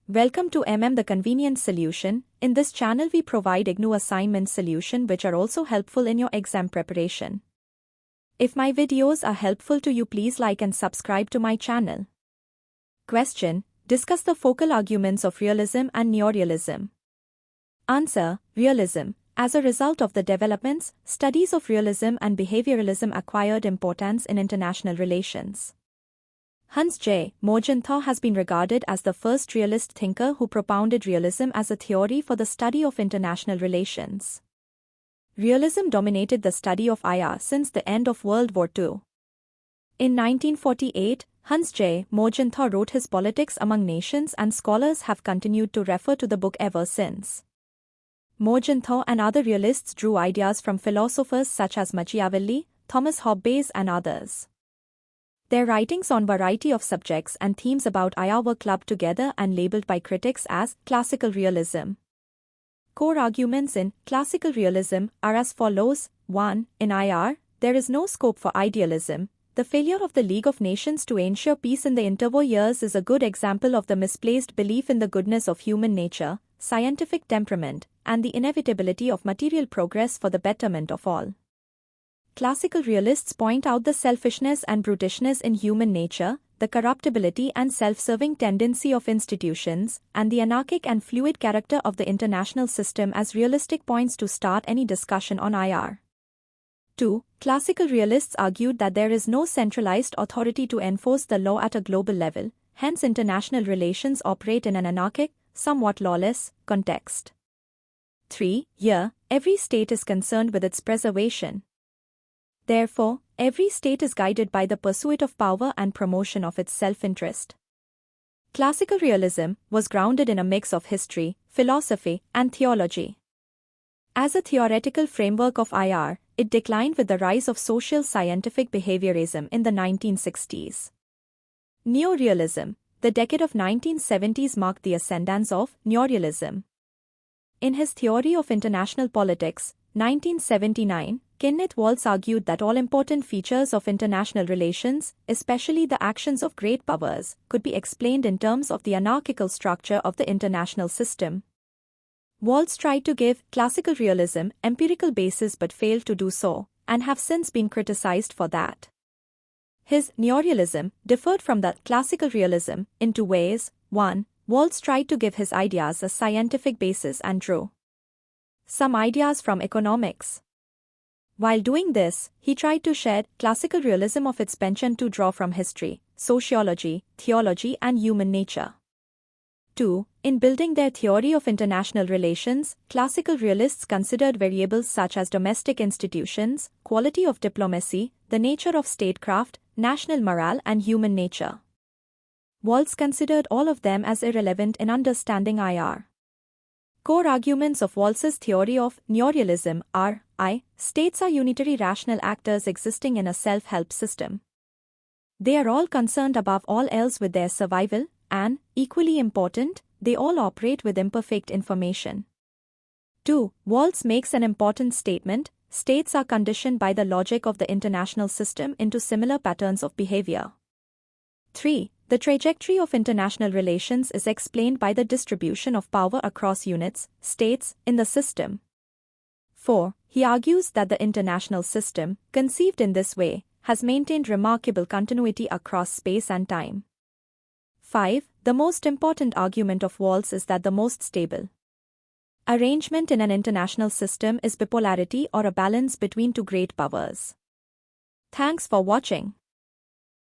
Welcome to the Convenient Solution. In this channel we provide ignou assignment solution which are also helpful in your exam preparation. If my videos are helpful to you, please like and subscribe to my channel. Question: discuss the focal arguments of realism and neo-realism. Answer: Realism. As a result of the developments, studies of realism and behavioralism acquired importance in international relations. Hans J. Morgenthau has been regarded as the first realist thinker who propounded realism as a theory for the study of international relations. Realism dominated the study of IR since the end of World War II. In 1948, Hans J. Morgenthau wrote his Politics Among Nations, and scholars have continued to refer to the book ever since. Morgenthau and other realists drew ideas from philosophers such as Machiavelli, Thomas Hobbes and others. Their writings on variety of subjects and themes about IR were clubbed together and labeled by critics as classical realism. Core arguments in classical realism are as follows. 1. In IR, there is no scope for idealism. The failure of the League of Nations to ensure peace in the interwar years is a good example of the misplaced belief in the goodness of human nature, scientific temperament, and the inevitability of material progress for the betterment of all. Classical realists point out the selfishness and brutishness in human nature, the corruptibility and self-serving tendency of institutions, and the anarchic and fluid character of the international system as realistic points to start any discussion on IR. 2. Classical realists argued that there is no centralized authority to enforce the law at a global level, hence international relations operate in an anarchic, somewhat lawless, context. 3. Here, every state is concerned with its preservation. Therefore, every state is guided by the pursuit of power and promotion of its self-interest. Classical realism was grounded in a mix of history, philosophy, and theology. As a theoretical framework of IR, it declined with the rise of social scientific behaviorism in the 1960s. Neo-realism. The decade of 1970s marked the ascendance of neo-realism. In his Theory of International Politics, 1979, Kenneth Waltz argued that all important features of international relations, especially the actions of great powers, could be explained in terms of the anarchical structure of the international system. Waltz tried to give classical realism empirical basis but failed to do so, and have since been criticized for that. His neo-realism differed from the classical realism in two ways. 1. Waltz tried to give his ideas a scientific basis and drew some ideas from economics. While doing this, he tried to shed classical realism of its penchant to draw from history, sociology, theology and human nature. 2. In building their theory of international relations, classical realists considered variables such as domestic institutions, quality of diplomacy, the nature of statecraft, national morale and human nature. Waltz considered all of them as irrelevant in understanding IR. Core arguments of Waltz's theory of neo-realism are: I. States are unitary rational actors existing in a self-help system. They are all concerned above all else with their survival, and, equally important, they all operate with imperfect information. 2. Waltz makes an important statement: states are conditioned by the logic of the international system into similar patterns of behavior. 3. The trajectory of international relations is explained by the distribution of power across units, states, in the system. 4. He argues that the international system, conceived in this way, has maintained remarkable continuity across space and time. 5. The most important argument of Waltz is that the most stable arrangement in an international system is bipolarity or a balance between two great powers. Thanks for watching.